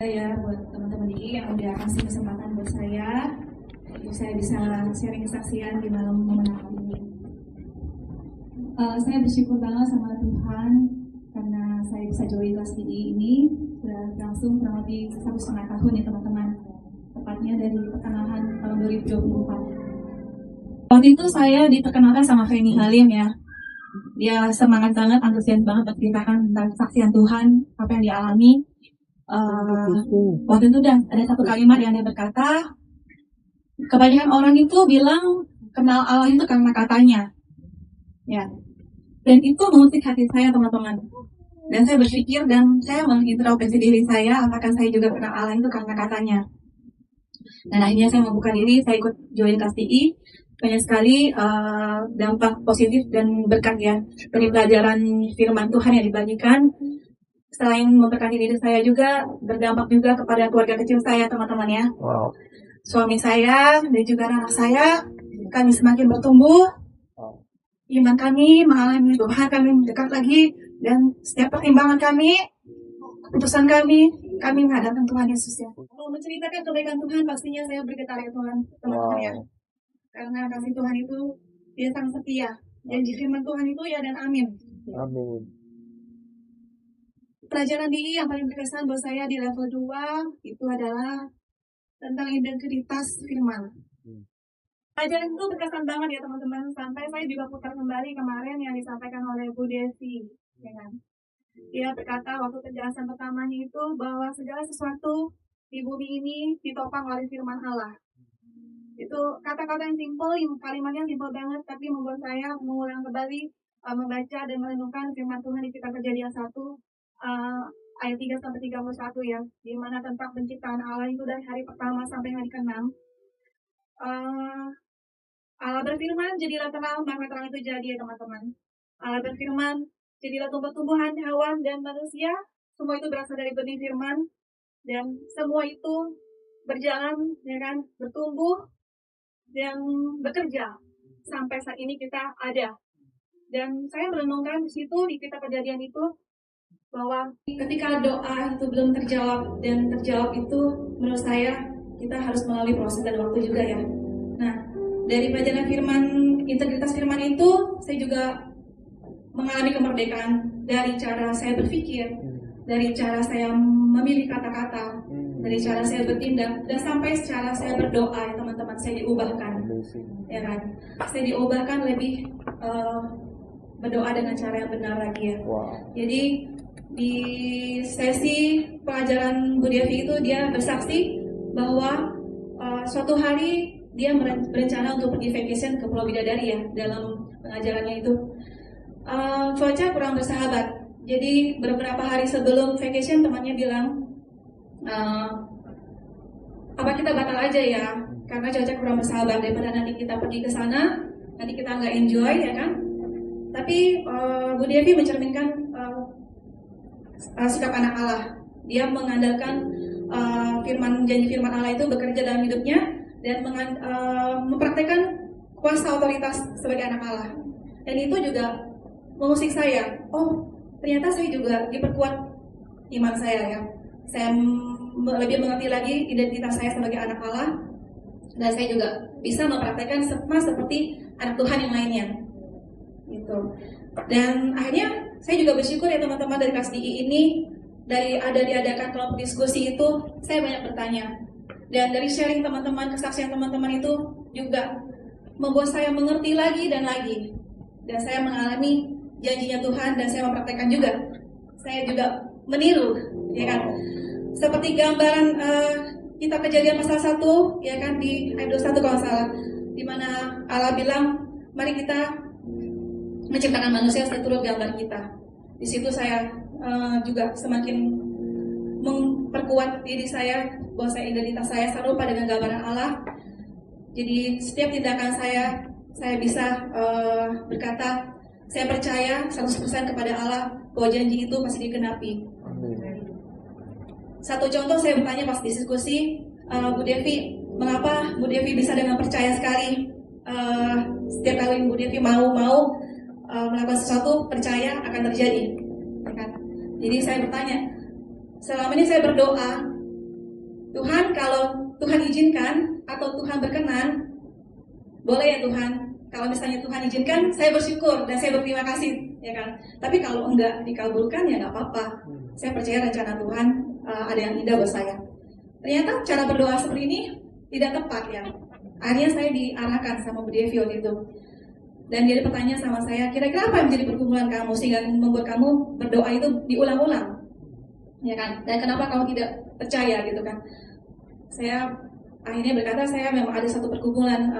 Ya buat teman-teman ini yang udah kasih kesempatan buat saya untuk saya bisa sharing kesaksian di malam kemenangan ini. Saya bersyukur banget sama Tuhan karena saya bisa join kelas DI ini sudah langsung kurang lebih 1,5 tahun ya teman-teman, tepatnya dari pertengahan tahun 2024. Waktu itu saya diperkenalkan sama Feni Halim ya. Dia semangat banget, antusias banget menceritakan tentang kesaksian Tuhan, apa yang dialami. Waktu itu ada satu kalimat yang dia berkata, kebanyakan orang itu bilang kenal Allah itu karena katanya, ya. Dan itu mengusik hati saya teman-teman. Dan saya berpikir dan saya mengintrospeksi diri saya, apakah saya juga kenal Allah itu karena katanya. Dan akhirnya saya membuka diri, saya ikut join kelas TI. Banyak sekali dampak positif dan berkat ya dari pelajaran firman Tuhan yang dibagikan. Selain memberkati diri saya juga, berdampak juga kepada keluarga kecil saya, teman-teman ya. Wow. Suami saya dan juga anak saya, kami semakin bertumbuh. Iman kami mengalami Tuhan, kami mendekat lagi. Dan setiap pertimbangan kami, keputusan kami menghadapkan Tuhan Yesus ya. Kalau menceritakan kebaikan Tuhan, pastinya saya bergetar ya Tuhan, teman-teman ya. Karena kasih Tuhan itu, dia sangat setia. Janji firman Tuhan itu ya dan amin. Amin. Pelajaran DI yang paling berkesan buat saya di level 2 itu adalah tentang integritas firman. Pelajaran itu berkesan banget ya teman-teman, sampai saya juga putar kembali kemarin yang disampaikan oleh Bu Desi, ya kan? Dia berkata waktu penjelasan pertamanya itu bahwa segala sesuatu di bumi ini ditopang oleh firman Allah. Itu kata-kata yang simpel, kalimatnya simpel banget, tapi membuat saya mengulang kembali membaca dan merenungkan firman Tuhan di kitab Kejadian 1 ayat 3-31 ya, di mana tentang penciptaan Allah itu dari hari pertama sampai hari ke-6. Allah berfirman, jadilah terang, maka terang itu jadi ya teman-teman. Allah berfirman, jadilah tumbuh-tumbuhan, hewan dan manusia, semua itu berasal dari benih firman, dan semua itu berjalan, ya kan, bertumbuh dan bekerja sampai saat ini kita ada. Dan saya merenungkan di situ di kitab Kejadian itu bahwa ketika doa itu belum terjawab dan terjawab itu menurut saya kita harus melalui proses dan waktu juga ya. Nah, dari pelajaran firman, integritas firman itu saya juga mengalami kemerdekaan dari cara saya berpikir, dari cara saya memilih kata-kata, dari cara saya bertindak, dan sampai cara saya berdoa ya teman-teman, saya diubahkan, ya kan? Saya diubahkan lebih berdoa dengan cara yang benar lagi ya. Jadi di sesi pelajaran Bu Devi itu dia bersaksi bahwa suatu hari dia berencana untuk pergi vacation ke Pulau Bidadari ya dalam pengajarannya itu. Cuaca kurang bersahabat, jadi beberapa hari sebelum vacation temannya bilang apa kita batal aja ya karena cuaca kurang bersahabat, daripada nanti kita pergi ke sana nanti kita nggak enjoy ya kan. Tapi Bu Devi mencerminkan sikap anak Allah. Dia mengandalkan janji firman Allah itu bekerja dalam hidupnya dan mempraktekkan kuasa otoritas sebagai anak Allah. Dan itu juga mengusik saya. Oh, ternyata saya juga diperkuat iman saya ya. Saya lebih mengerti lagi identitas saya sebagai anak Allah, dan saya juga bisa mempraktekkan sama seperti anak Tuhan yang lainnya. Gitu. Dan akhirnya saya juga bersyukur ya teman-teman dari kelas DI ini, dari diadakan kelompok diskusi itu saya banyak bertanya, dan dari sharing teman-teman, kesaksian teman-teman itu juga membuat saya mengerti lagi dan lagi, dan saya mengalami janjinya Tuhan dan saya mempraktekkan juga. Saya juga meniru, ya kan? Seperti gambaran kitab Kejadian pasal 1 ya kan, di ayat 21 kalau salah, di mana Allah bilang mari kita menciptakan manusia seturut gambar kita. Di situ saya juga semakin memperkuat diri saya bahwa identitas saya serupa dengan gambaran Allah. Jadi setiap tindakan saya bisa berkata saya percaya 100% kepada Allah bahwa janji itu pasti digenapi. Satu contoh saya bertanya pas diskusi, Bu Devi, mengapa Bu Devi bisa dengan percaya sekali setiap kali Bu Devi mau melakukan sesuatu percaya akan terjadi, ya kan? Jadi saya bertanya, selama ini saya berdoa Tuhan, kalau Tuhan izinkan atau Tuhan berkenan, boleh ya Tuhan. Kalau misalnya Tuhan izinkan, saya bersyukur dan saya berterima kasih, ya kan. Tapi kalau enggak dikabulkan ya nggak apa-apa. Saya percaya rencana Tuhan ada yang indah buat saya. Ternyata cara berdoa seperti ini tidak tepat ya. Akhirnya saya diarahkan sama Bu Devi waktu itu. Dan dia bertanya sama saya, kira-kira apa yang menjadi pergumulan kamu sehingga membuat kamu berdoa itu diulang-ulang, ya kan? Dan kenapa kamu tidak percaya gitu kan? Saya akhirnya berkata, saya memang ada satu pergumulan.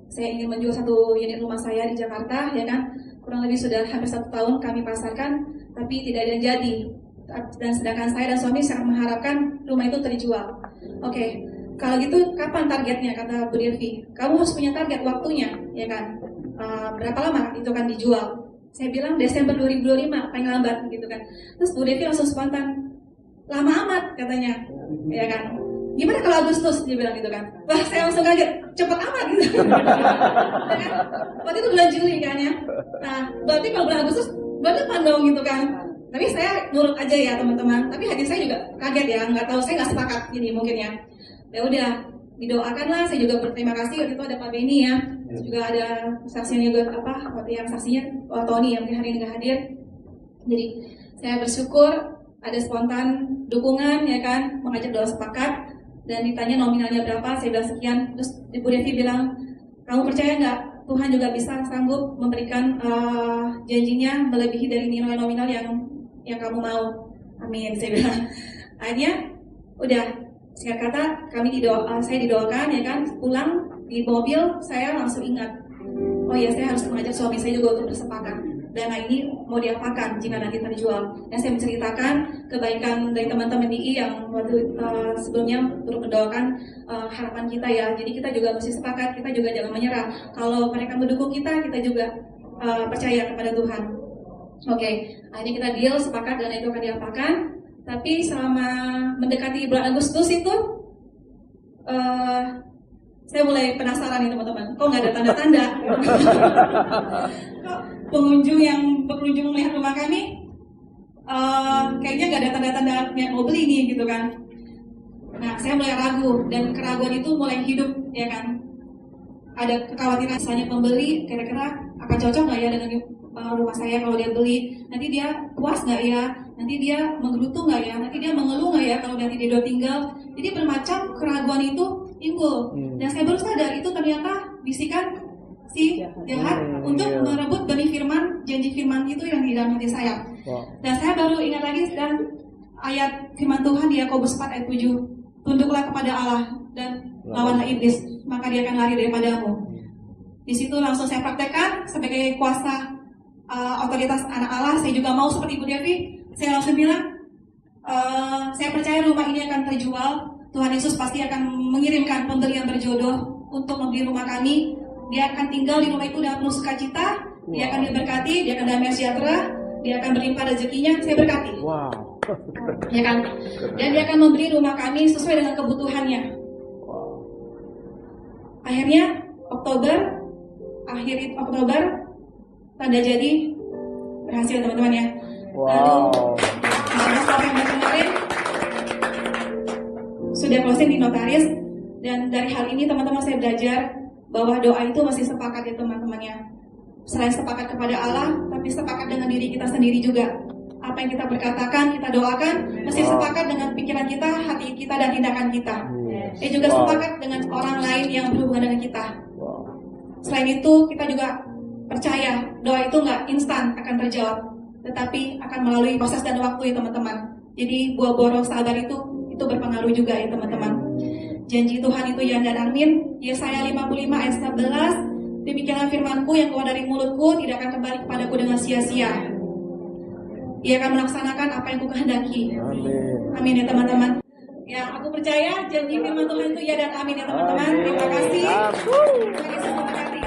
Saya ingin menjual satu unit rumah saya di Jakarta, ya kan? Kurang lebih sudah hampir 1 tahun kami pasarkan, tapi tidak ada yang jadi. Dan sedangkan saya dan suami sangat mengharapkan rumah itu terjual. Oke, kalau gitu kapan targetnya, kata Bu Devi? Kamu harus punya target waktunya, ya kan? Berapa lama itu kan dijual? Saya bilang Desember 2025 paling lambat gitu kan. Terus Bu Devi langsung spontan, lama amat katanya, ya kan? Gimana kalau Agustus, dia bilang gitu kan. Wah, saya langsung kaget, cepet amat gitu. Ya kan? Waktu itu bulan Juli kan ya. Nah, berarti kalau bulan Agustus bulan depan dong gitu kan. Tapi saya nurut aja ya teman-teman. Tapi hati saya juga kaget ya, nggak tahu, saya nggak sepakat gini mungkin ya. Ya udah, didoakanlah. Saya juga berterima kasih waktu itu ada Pak Beni ya. Terus juga ada saksinya juga waktu yang saksinya Tony yang hari ini nggak hadir. Jadi saya bersyukur ada spontan dukungan ya kan, mengajak doa sepakat. Dan ditanya nominalnya berapa, saya bilang sekian. Terus Ibu Devi bilang, kamu percaya nggak Tuhan juga bisa sanggup memberikan janjinya melebihi dari nilai nominal yang kamu mau. Amin, saya bilang. Akhirnya udah, singkat kata saya didoakan ya kan. Pulang di mobil saya langsung ingat, oh ya saya harus mengajak suami saya juga untuk bersepakat. Dana ini mau diapakan jika nanti terjual. Dan saya menceritakan kebaikan dari teman-teman DI yang waktu sebelumnya turut mendoakan harapan kita ya. Jadi kita juga mesti sepakat, kita juga jangan menyerah. Kalau mereka mendukung kita juga percaya kepada Tuhan. Oke, akhirnya kita deal, sepakat dana itu akan diapakan. Tapi selama mendekati bulan Agustus itu saya mulai penasaran nih teman-teman, kok nggak ada tanda-tanda? Kok pengunjung yang berkunjung melihat rumah kami kayaknya nggak ada tanda-tanda niat mau beli nih gitu kan? Nah, saya mulai ragu dan keraguan itu mulai hidup ya kan? Ada kekhawatiran misalnya pembeli kira-kira akan cocok nggak ya dengan rumah saya kalau dia beli? Nanti dia puas nggak ya? Nanti dia menggerutu nggak ya? Nanti dia mengeluh nggak ya kalau nanti dia udah tinggal? Jadi bermacam keraguan itu timbul. Dan saya baru sadar itu ternyata bisikan si jahat untuk merebut benih firman, janji firman itu yang di dalam hati saya. Dan saya baru ingat lagi dan ayat firman Tuhan di Yakobus 4 ayat 7. Tunduklah kepada Allah dan lawanlah iblis, maka dia akan lari daripadamu. Di situ langsung saya praktekkan sebagai kuasa otoritas anak Allah. Saya juga mau seperti Bu Devi. Saya langsung bilang, saya percaya rumah ini akan terjual. Tuhan Yesus pasti akan mengirimkan pembeli yang berjodoh untuk membeli rumah kami. Dia akan tinggal di rumah itu dengan penuh sukacita. Dia akan diberkati, dia akan damai sejahtera, dia akan berlimpah rezekinya. Saya berkati. Wow. Ya kan? Dan dia akan membeli rumah kami sesuai dengan kebutuhannya. Akhirnya akhir Oktober tanda jadi berhasil teman-teman ya. Wow. Lalu 15 November kemarin sudah closing di notaris. Dan dari hal ini teman-teman saya belajar bahwa doa itu masih sepakat ya teman-temannya. Selain sepakat kepada Allah, tapi sepakat dengan diri kita sendiri juga. Apa yang kita berkatakan, kita doakan, mesti sepakat dengan pikiran kita, hati kita, dan tindakan kita. Juga sepakat dengan orang lain yang berhubungan dengan kita. Selain itu, kita juga percaya doa itu nggak instan akan terjawab, tetapi akan melalui proses dan waktu ya teman-teman. Jadi buah-buah roh sabar itu berpengaruh juga ya teman-teman. Janji Tuhan itu ya dan amin. Yesaya 55 ayat 11. Demikianlah firmanku yang keluar dari mulutku tidak akan kembali kepadaku dengan sia-sia. Ia akan melaksanakan apa yang kukehendaki. Amin ya teman-teman. Ya, aku percaya janji firman Tuhan itu ya dan amin ya teman-teman. Terima kasih. Terima kasih.